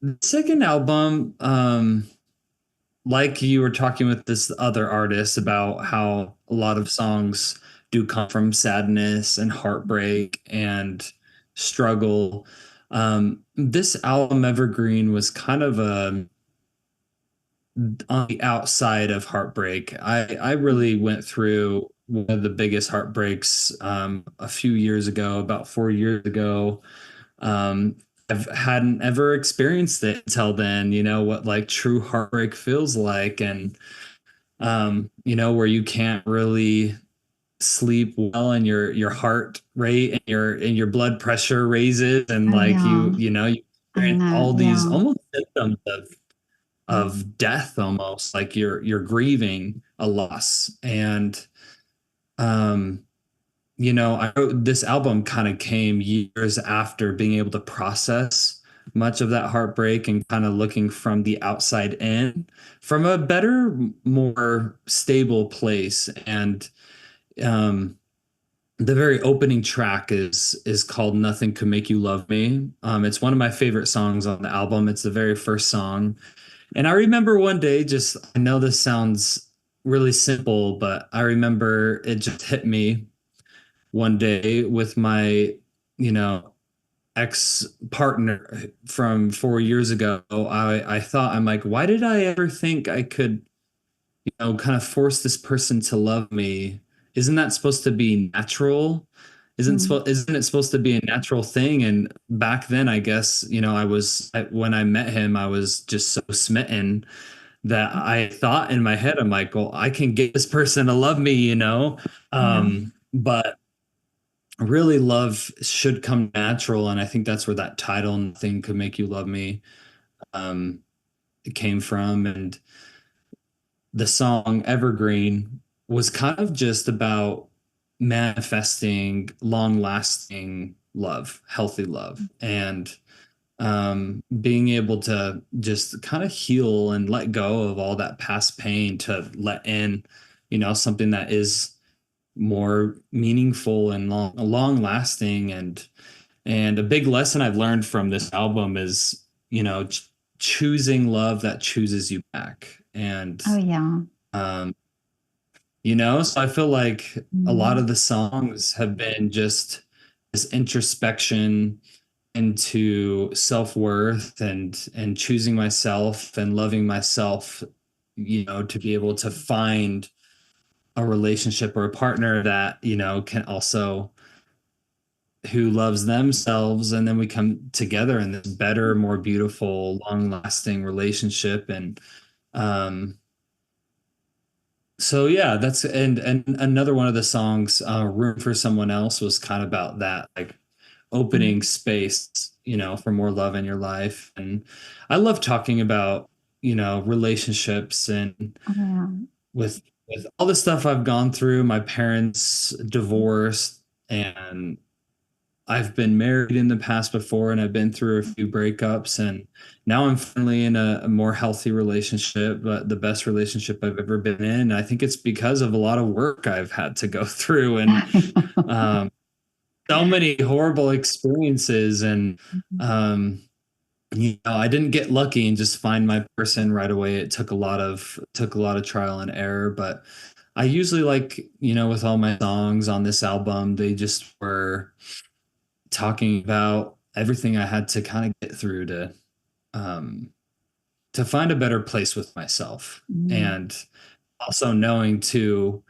The second album, like you were talking with this other artist about how a lot of songs do come from sadness and heartbreak and struggle. This album, Evergreen, was kind of on the outside of heartbreak. I really went through one of the biggest heartbreaks a few years ago, about 4 years ago. Um, I've hadn't ever experienced it until then, what like true heartbreak feels like, and where you can't really sleep well, and your heart rate and your blood pressure raises, and Oh like yeah, you I experience know. all these Yeah. almost symptoms of death, almost like you're grieving a loss. And um I wrote this album kind of came years after being able to process much of that heartbreak and kind of looking from the outside in from a better, more stable place. And um, the very opening track is called "Nothing Could Make You Love Me." It's one of my favorite songs on the album. It's the very first song, and I remember one day, just I know this sounds really simple, but I remember it just hit me one day with my, you know, ex partner from 4 years ago. I thought, I'm like, why did I ever think I could, kind of force this person to love me? Isn't that supposed to be natural? Mm. Isn't it supposed to be a natural thing? And back then, I guess, when I met him, I was just so smitten that I thought in my head, I'm like, well, I can get this person to love me. Yeah. But really, love should come natural, and I think that's where that title "Nothing Could Make You Love Me" um it came from. And the song Evergreen was kind of just about manifesting long lasting love, healthy love, and being able to just kind of heal and let go of all that past pain to let in, something that is more meaningful and long lasting. And a big lesson I've learned from this album is, choosing love that chooses you back. And, Oh yeah. um, so I feel like a lot Mm. of the songs have been just this introspection into self-worth and choosing myself and loving myself, to be able to find a relationship or a partner that, can also who loves themselves, and then we come together in this better, more beautiful, long lasting relationship. And um so yeah, that's and another one of the songs, Room for Someone Else, was kind of about that, like Mm. opening space, for more love in your life. And I love talking about, relationships, and Oh yeah. with all the stuff I've gone through, my parents divorced, and I've been married in the past before, and I've been through a few breakups, and now I'm finally in a more healthy relationship, but the best relationship I've ever been in. I think it's because of a lot of work I've had to go through, and um, so many horrible experiences. And um, I didn't get lucky and just find my person right away. It took a lot of trial and error. But I usually, like, with all my songs on this album, they just were talking about everything I had to kind of get through um to find a better place with myself. Mm. And also knowing too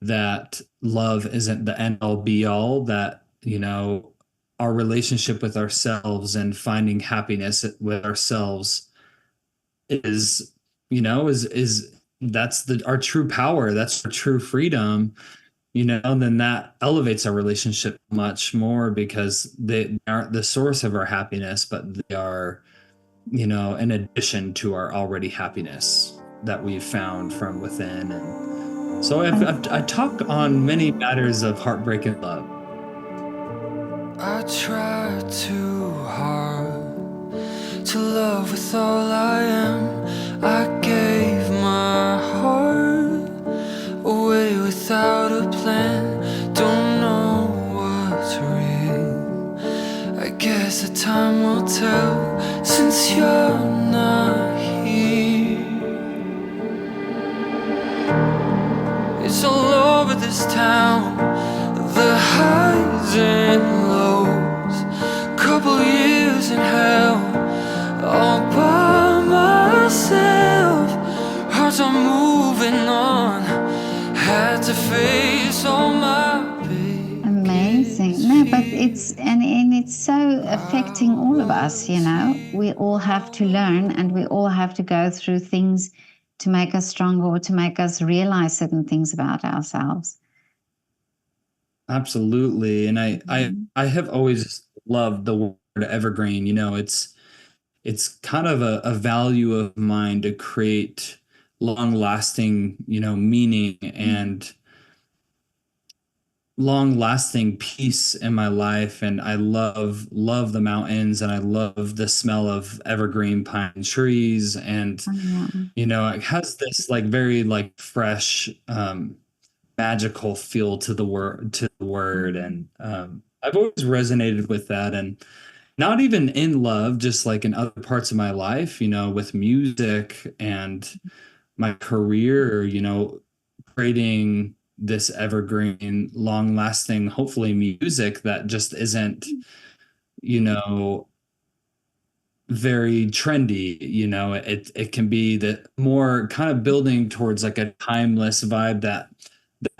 that love isn't the end all be all, that our relationship with ourselves and finding happiness with ourselves is is that's our true power, that's our true freedom. And then that elevates our relationship much more, because they aren't the source of our happiness, but they are, in addition to our already happiness that we've found from within. And so Oh, I talk on many matters of heartbreak and love. I tried too hard to love with all I am. I gave my heart away without a plan. Don't know what's real. I guess the time will tell. since you're not here. It's all over this town, the highs and lows. Couple years in hell, all by myself. Hearts are moving on, had to face all my Amazing. No, but and it's so affecting all of us, you know. We all have to learn and we all have to go through things to make us stronger or to make us realize certain things about ourselves. Absolutely. And Mhm. I have always loved the word evergreen. You know, it's kind of a value of mine to create long lasting, you know, meaning and long lasting peace in my life. And I love the mountains, and I love the smell of evergreen pine trees. And Oh, yeah. you know, it has this like very like fresh magical feel to the word. Mm. And I've always resonated with that. And not even in love, just like in other parts of my life, you know, with music and my career, you know, creating this evergreen, long lasting, hopefully music that just isn't, you know, very trendy. You know, it can be the more kind of building towards like a timeless vibe that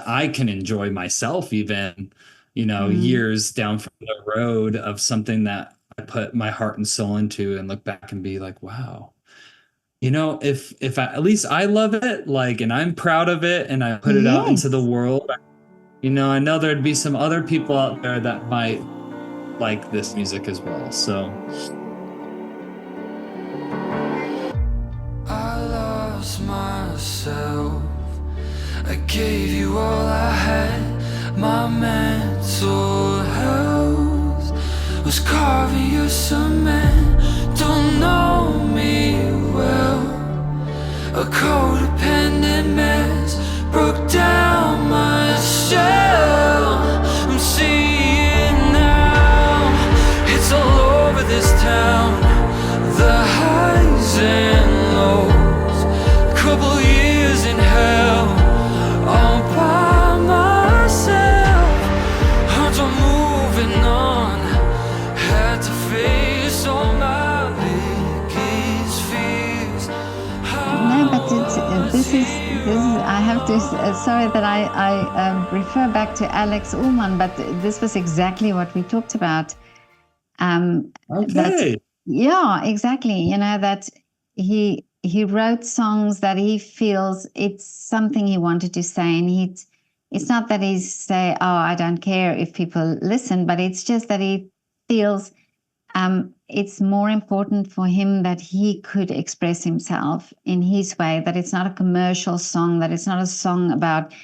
I can enjoy myself, even, you know, Mm. years down from the road, of something that I put my heart and soul into and look back and be like, wow, you know, if I, at least I love it, like, and I'm proud of it, and I put it out into the Yes. world, you know, I know there'd be some other people out there that might like this music as well. So I lost myself. I gave you all I had. My mental health was carving you cement. Don't know me well. A codependent mess broke down my shell. I'm seeing now. It's all over this town. The highs and lows. Couple years in hell, all by myself. Hearts are moving on. Had to face all my biggest fears. No, but this is I have to sorry that I refer back to Alex Ullman, but this was exactly what we talked about. That okay. yeah, exactly. You know that he wrote songs that he feels it's something he wanted to say, and it's not that he's say, oh, I don't care if people listen, but it's just that he feels it's more important for him that he could express himself in his way, that it's not a commercial song, that it's not a song about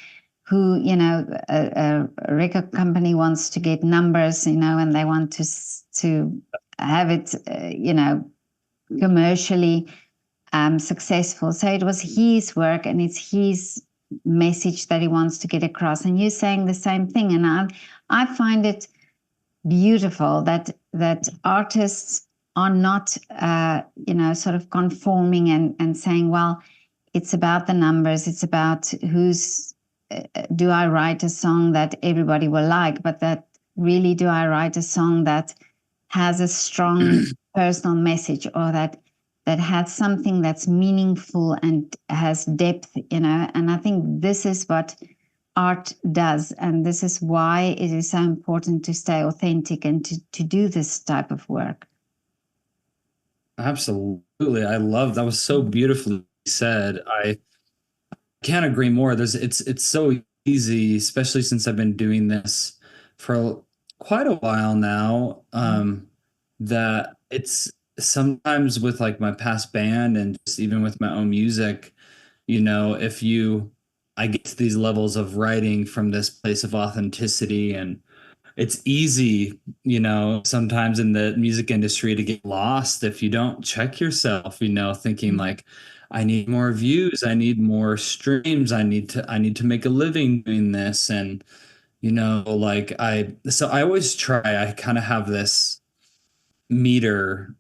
who, you know, a record company wants to get numbers, you know, and they want to have it, you know, commercially successful. So it was his work and it's his message that he wants to get across. And you're saying the same thing. And I find it beautiful that artists are not you know, sort of conforming and saying, well, it's about the numbers, it's about who's do I write a song that everybody will like, but that really, do I write a song that has a strong personal message, or that has something that's meaningful and has depth, you know? And I think this is what art does. And this is why it is so important to stay authentic and to do this type of work. Absolutely. I love that. Was so beautifully said. I can't agree more. It's so easy, especially since I've been doing this for quite a while now. That it's sometimes with like my past band and just even with my own music, you know, if you I get to these levels of writing from this place of authenticity, and it's easy, you know, sometimes in the music industry to get lost if you don't check yourself, you know, thinking like, I need more views, I need more streams, I need to make a living doing this. And, you know, like so I always try, I kind of have this meter